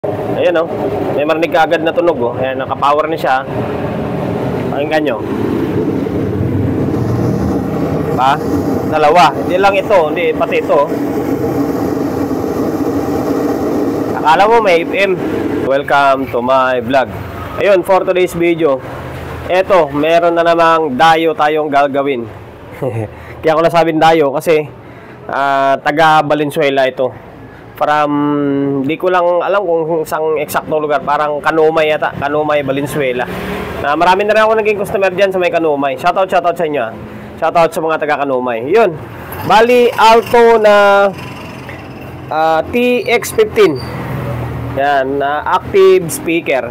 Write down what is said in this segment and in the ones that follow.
Ayan o, may marinig ka agad na tunog o. Ayan, nakapower na siya. Pakinggan nyo. Pa? Dalawa. Hindi lang ito, hindi pati ito. Akala mo may FM. Welcome to my vlog. Ayun, for today's video, eto, meron na namang dayo tayong gagawin. Kaya ako nasabing dayo kasi taga Valenzuela ito. From, di ko lang alam kung isang eksaktong lugar. Parang Kanumay yata, Kanumay, Valenzuela. Marami na rin ako naging customer dyan sa may Kanumay. Shoutout sa inyo. Shoutout sa mga taga Kanumay. Yun, bali Alto na TX15. Yan, active speaker.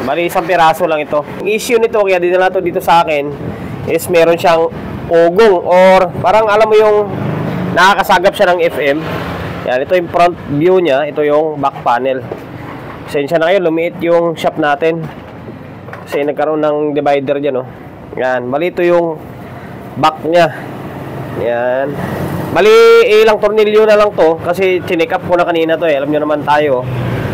Bali isang piraso lang ito. Ang issue nito, kaya dinala to dito sa akin, is meron siyang ugong, or parang alam mo yung nakakasagap siya ng FM. Yan, ito yung front view niya, ito yung back panel. Pasensya na kayo, lumiit yung shop natin kasi nagkaroon ng divider dyan, oh. Yan, bali ito yung back niya. Yan, bali ilang tornilyo na lang to kasi chinek up ko na kanina to eh. Alam nyo naman tayo,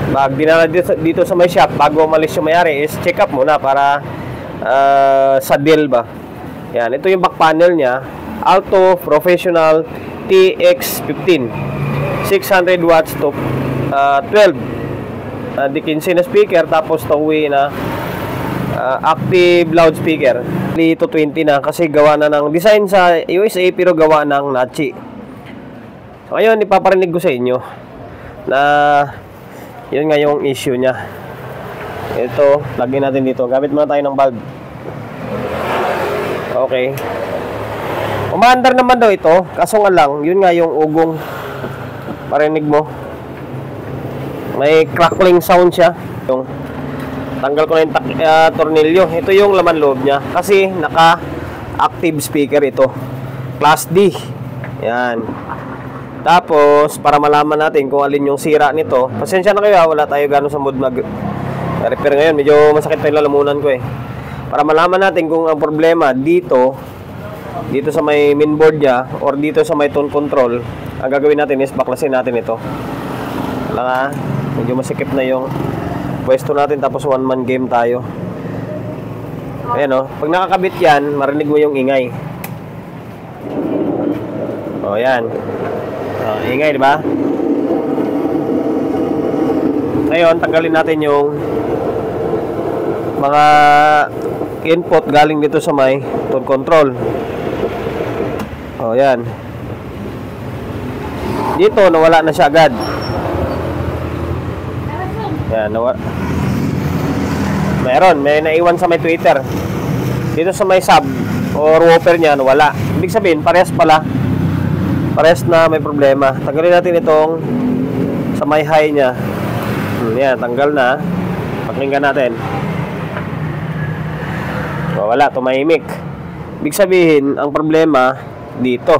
pag dinala dito sa may shop, bago umalis yung mayari is check up muna para sa deal ba. Yan, ito yung back panel niya, Alto Professional TX15, 600 watts to 12 di 15 na speaker, tapos Towie na active loudspeaker. Ito 20 na kasi gawa na ng design sa USA pero gawa ng Nachi. So ngayon ipaparinig ko sa inyo na yun nga yung issue nya. Ito, lagyan natin dito. Gamit muna tayo ng bulb. Okay, umaandar naman daw ito, kaso nga lang yun nga yung ugong. Parinig mo, may crackling sound siya. Yung tanggal ko na yung tornilyo. Ito yung laman loob niya kasi naka active speaker ito, class D. Yan. Tapos para malaman natin kung alin yung sira nito, pasensya na kayo, wala tayo gano'n sa mood mag repair ngayon. Medyo masakit pa yung lalamunan ko eh. Para malaman natin kung ang problema dito sa may mainboard niya or dito sa may tone control, ang gagawin natin is baklasin natin ito. Wala nga, medyo masikip na yung pwesto natin, tapos one man game tayo. Ayan o, pag nakakabit yan, marinig mo yung ingay. O yan, ingay diba? Ngayon, tanggalin natin yung mga input galing dito sa may tone control. O yan, dito nawala na siya agad. Yan, may naiwan sa may Twitter. Dito sa may sub or woofer niya nawala. Ibig sabihin parehas pala, parehas na may problema. Tanggalin natin itong sa may high niya. Yan, tanggal na. Pakinggan natin. O, wala, tumahimik. Ibig sabihin ang problema dito.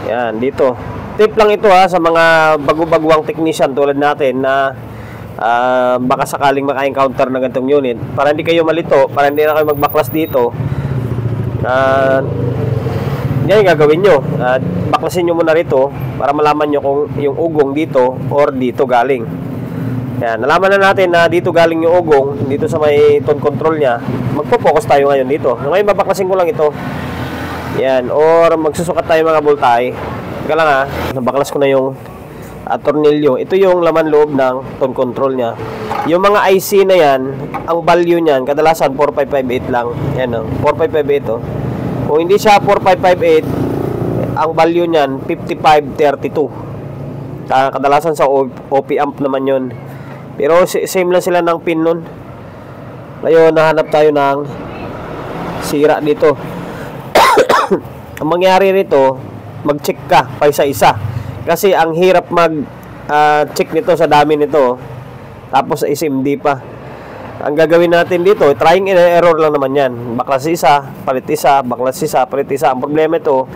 Yan, dito. Tip lang ito ha sa mga bago-baguang technician tulad natin na baka sakaling maka-encounter ng ganitong unit. Para hindi kayo malito, para hindi na kayo magbaklas dito, yan yung gagawin nyo. Baklasin nyo muna rito para malaman nyo kung yung ugong dito or dito galing. Yan, nalaman na natin na dito galing yung ugong, dito sa may tone control nya. Magpo-focus tayo ngayon dito. Ngayon babaklasin ko lang ito. Yan, or magsusukat tayo mga voltahe. Teka lang ha, nabaklas ko na yung tornilyo. Ito yung laman loob ng tone control nya. Yung mga IC na yan, ang value nyan kadalasan 4558 lang. Yan o, 4558 o. Kung hindi siya 4558, ang value nyan 5532. Kadalasan sa OP amp naman yun. Pero same lang sila ng pin nun. Ngayon nahanap tayo ng sira dito. Ang mangyari rito, mag-check ka pa isa-isa. Kasi ang hirap mag-check nito sa dami nito. Tapos SMD pa. Ang gagawin natin dito, trying and error lang naman yan. Baklas isa, palit isa, baklas isa, palit isa. Ang problema ito,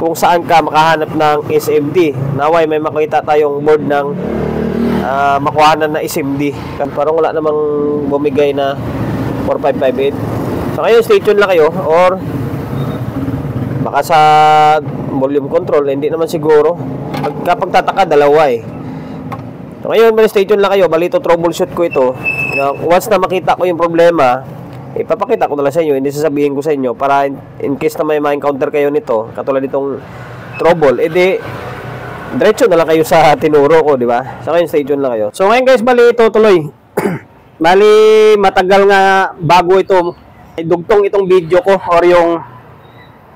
kung saan ka makahanap ng SMD. Naway may makita tayong board ng makuhanan na SMD. Parang wala namang bumigay na 4558. So ngayon, stay tuned lang kayo, or baka sa volume control, hindi naman siguro. Kapag tataka, dalawa eh. So, ngayon, stay tuned lang kayo. Bali, ito, troubleshoot ko ito. Once na makita ko yung problema, ipapakita ko na lang sa inyo. Hindi sasabihin ko sa inyo para in case na may ma-encounter kayo nito, katulad nitong trouble, edi diretso na lang kayo sa tinuro ko, di ba? So, ngayon, stay tuned lang kayo. So, ngayon guys, bali, ito tuloy. Bali, matagal nga bago ito, dugtong itong video ko or yung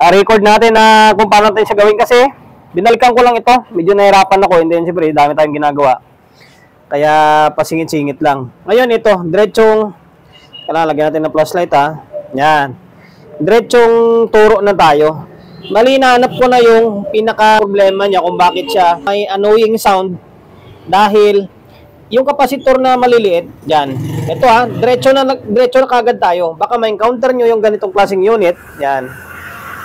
record natin na kung paano natin siya gawin kasi binalikan ko lang ito. Medyo nahirapan ako. Hindi, siyempre, dami tayong ginagawa. Kaya pasingit-singit lang. Ngayon ito, diretsong kailangan lagyan natin ng flashlight ha. Yan. Diretsong turo na tayo. Mali nahanap ko na yung pinaka problema niya kung bakit siya may annoying sound dahil yung kapasitor na maliliit, yan. Ito ha, diretso na kagad tayo. Baka ma-encounter nyo yung ganitong klaseng unit. Yan.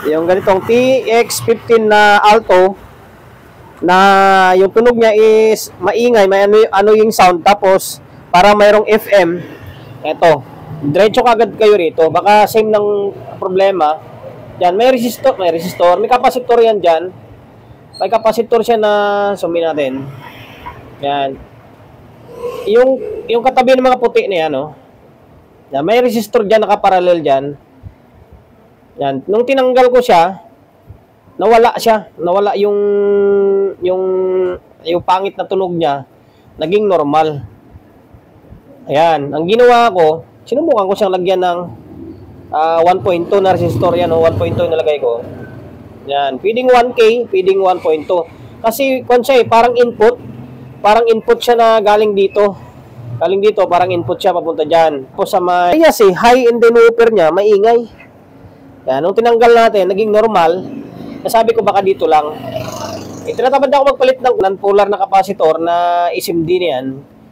Yung ganitong TX15 na Alto na yung tunog niya is maingay, may ano yung sound, tapos para mayroong FM. Eto, diretso kagad kayo rito. Baka same ng problema. Yan, may resistor, may kapasitor yan dyan. May kapasitor siya na sumin natin. Yan. Yung katabi ng mga puti na yan, oh. Yan, may resistor dyan, nakaparallel dyan. Yan, nung tinanggal ko siya, nawala siya. Nawala yung pangit na tunog niya, naging normal. Ayan, ang ginawa ko, sinubukan ko siyang lagyan ng 1.2 na resistor yan, 1.2 nalagay ko. Yan, feeding 1K, feeding 1.2. Kasi kung siya parang input siya na galing dito. Galing dito, parang input siya papunta diyan. Tapos sa may high and then upper niya, maingay. Yan, nung tinanggal natin, naging normal. Nasabi ko baka dito lang. Tinatamad ako magpalit ng non-polar na kapasitor na SMD na yan.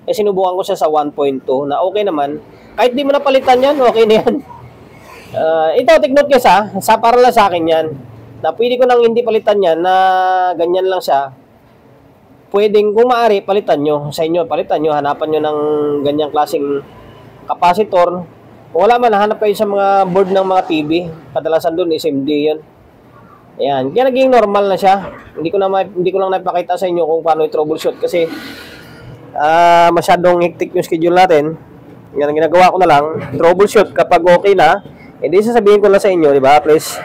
Sinubukan ko siya sa 1.2 na okay naman. Kahit di mo napalitan yan, okay na yan. Ito, take note guys ha. Para lang sa akin yan. Na pwede ko nang hindi palitan yan na ganyan lang siya. Pwedeng kung maaari, palitan nyo. Sa inyo, palitan nyo. Hanapan nyo ng ganyang klaseng kapasitor. Kung wala man, hanap kayo sa mga board ng mga TV. Kadalasan doon, SMD yun. Ayan, kaya naging normal na siya. Hindi ko lang napakita sa inyo kung paano i-troubleshoot kasi masyadong hectic yung schedule natin. Yan ang ginagawa ko na lang, troubleshoot kapag okay na. Hindi sasabihin ko lang sa inyo, di ba? Please,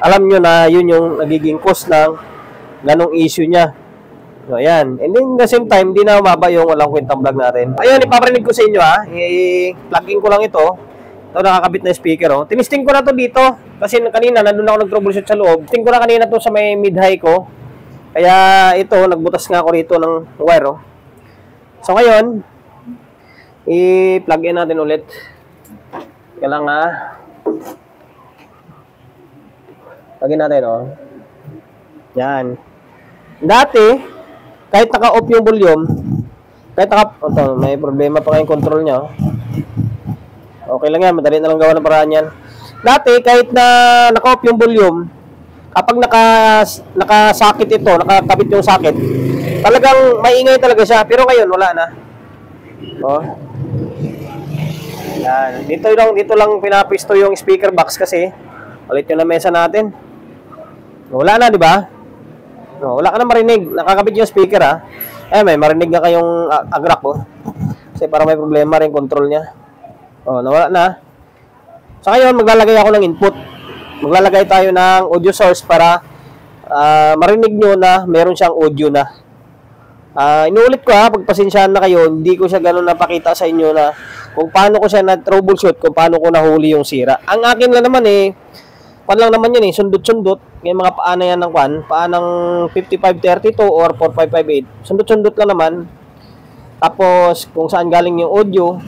alam nyo na yun yung nagiging cause ng ganong issue niya. So, ayan. And then, the same time, hindi na umaba yung walang kwentang vlog natin. Ayun, ipaparinig ko sa inyo ha. I-plug-in ko lang ito. Ito, nakakabit na speaker, oh. Tinisting ko na to dito. Kasi kanina, nandun ako nag-troubleshoot sa loob. Tinisting ko na kanina to sa may mid-high ko. Kaya, ito, nagbutas nga ako rito ng wire, oh. So, ngayon, i-plug in natin ulit. Kaya lang, ha. Plug in natin, oh. Yan. Dati, kahit naka-off yung volume, ito, may problema pa kayong control niya, oh. Okay lang yan, madali na lang gawa ng paraan yan. Dati, kahit na naka-off yung volume, kapag nakasakit ito, nakakabit yung sakit, talagang maingay talaga siya. Pero ngayon, wala na. Oh. Yan. Dito lang pinapisto yung speaker box kasi ulit yung lamesa natin. Wala na, di ba? No, wala ka na marinig. Nakakabit yung speaker, ha. May marinig na kayong agrak, oh. Kasi para may problema rin control niya. Oh, nawala na. So ngayon, maglalagay ako ng input. Maglalagay tayo ng audio source para marinig nyo na meron siyang audio na. Inuulit ko ha, pagpasensyahan na kayo, hindi ko siya ganun napakita sa inyo na kung paano ko siya na-troubleshoot, kung paano ko nahuli yung sira. Ang akin lang naman pan lang naman yun sundot-sundot. May mga paa na yan ng paa ng 5532 or 4558. Sundot-sundot lang naman. Tapos, kung saan galing yung audio,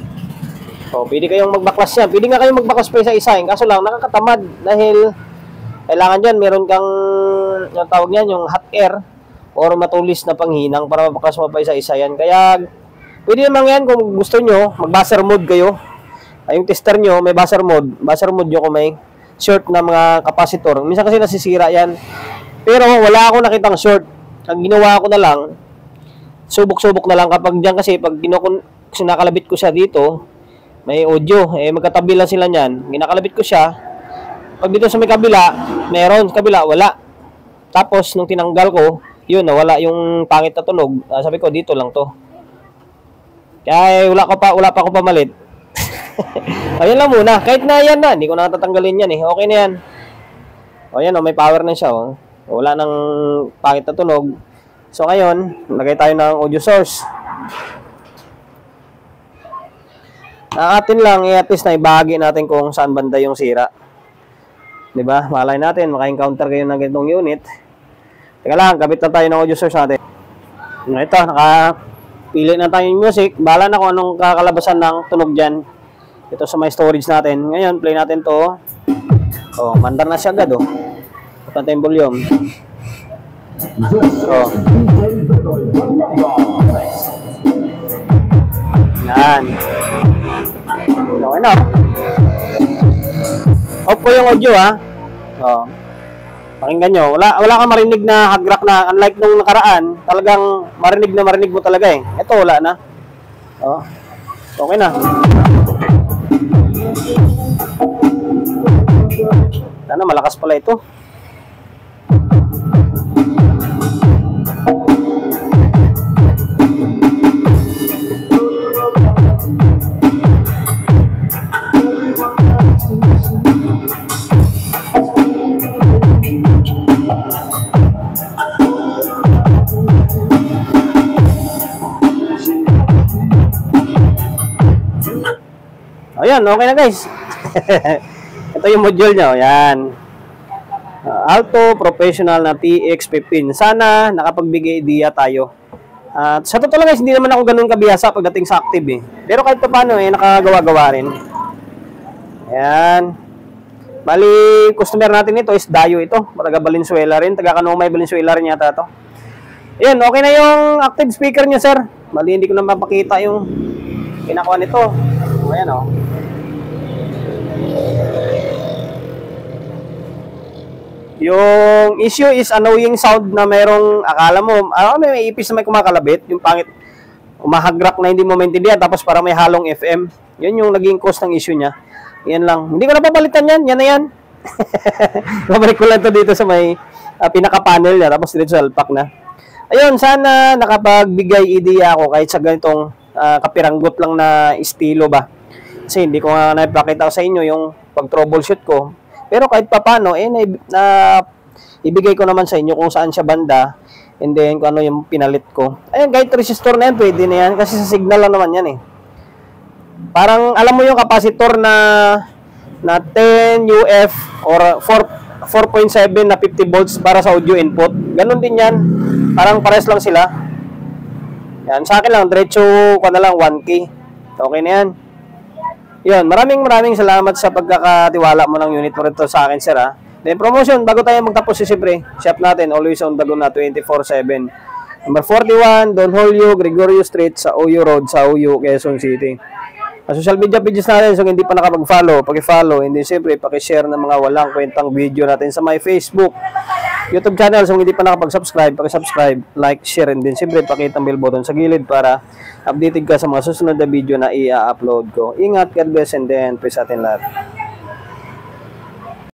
pwede kayong magbaklas yan. Pwede nga kayong magbaklas pa isa-isa. Kaso lang, nakakatamad. Dahil, kailangan dyan, meron kang, yung tawag yan, yung hot air or matulis na panghinang para mabaklas mo pa isa-isa yan. Kaya, pwede naman yan kung gusto nyo, mag-buzzer mode kayo. Yung tester nyo, may buzzer mode. Buzzer mode nyo kung may short na mga kapasitor. Minsan kasi nasisira yan. Pero, wala akong nakitang short. Ang ginawa ko na lang, subok-subok na lang kapag dyan kasi, pag sinakalabit ko siya dito, may audio, magkatabi lang sila niyan. Ginakalabit ko siya. Pag dito sa may kabila, meron. Sa kabila, wala. Tapos, nung tinanggal ko, yun, nawala yung pangit na tunog. Sabi ko, dito lang to. Kaya wala pa ako pamalit. Ayun lang muna. Kahit na yan na, hindi ko na tatanggalin yan eh. Okay na yan. O yan o, may power na siya o. Wala nang pangit na tunog. So ngayon, lagay tayo ng audio source. Atin lang, at least na ibahagi natin kung saan banda yung sira. Diba? Malay natin, maka-encounter kayo ng ganitong unit. Teka lang, kabit na tayo ng audio source natin. Ito, nakapili na tayo yung music. Bahala na kung anong kakalabasan ng tunog dyan. Ito sa may storage natin. Ngayon, play natin to. Oh, mandar na siya agad oh. Punta yung volume. Oh. Yan. Okay na. Off po yung audio ha. Oh. Pakinggan nyo. Wala kang marinig na hagrak na. Unlike nung nakaraan, talagang marinig mo talaga eh. Ito wala na. Oh. Okay na. Sana malakas pala ito. Ayan, okay na guys. Ito yung module nyo. Ayan. Alto Professional na TX15. Sana nakapagbigay idea tayo. Sa totoo lang guys, hindi naman ako ganun kabihasa pagdating sa active eh. Pero kahit pa paano eh, nakagawa-gawa rin. Ayan. Bali, customer natin ito is Dayo ito. Taga Valenzuela rin. Taga Kanumay, Valenzuela rin yata ito. Ayan, okay na yung active speaker nyo sir. Bali, hindi ko na mapakita yung pinakuha nito. Ayan o. Yung issue is annoying sound na merong akala mo, may ipis na may kumakalabit, yung pangit, umahagrak na hindi mo maintindihan, tapos para may halong FM. Yun yung naging cause ng issue niya. Yan lang. Hindi ko na papalitan yan. Yan na yan. Babalik ko lang to dito sa may pinaka-panel niya, tapos dito sa alpak na. Ayun, sana nakapagbigay idea ako kahit sa ganitong kapiranggot lang na estilo ba. Kasi hindi ko nga naipakita sa inyo yung pag-troubleshoot ko. Pero kahit pa paano, ibigay ko naman sa inyo kung saan siya banda and then kung ano yung pinalit ko. Ayun, kahit resistor na yan, pwede na yan kasi sa signal lang naman yan eh. Parang alam mo yung capacitor na 10 UF or 4.7 na 50 volts para sa audio input. Ganon din yan. Parang pares lang sila. Yan, sa akin lang, diretso ko na lang 1K. Okay na yan. Yun, maraming salamat sa pagkakatiwala mo ng unit mo rito sa akin, sir, ha. Then, promotion, bago tayo magtapos siyempre, shop natin, always on the go na 24/7. Number 41, Don Julio, Gregorio Street, sa OU Road, sa OU, Quezon City. Sa social media pages natin, so hindi pa nakapag-follow, paki-follow, and then siyempre, paki-share ng mga walang kwentang video natin sa my Facebook, YouTube channel. So hindi pa nakapag-subscribe, paki-subscribe, like, share, and then siyempre, pakita ang bell button sa gilid para updated ka sa mga susunod na video na i-upload ko. Ingat, God bless, and then peace atin lahat.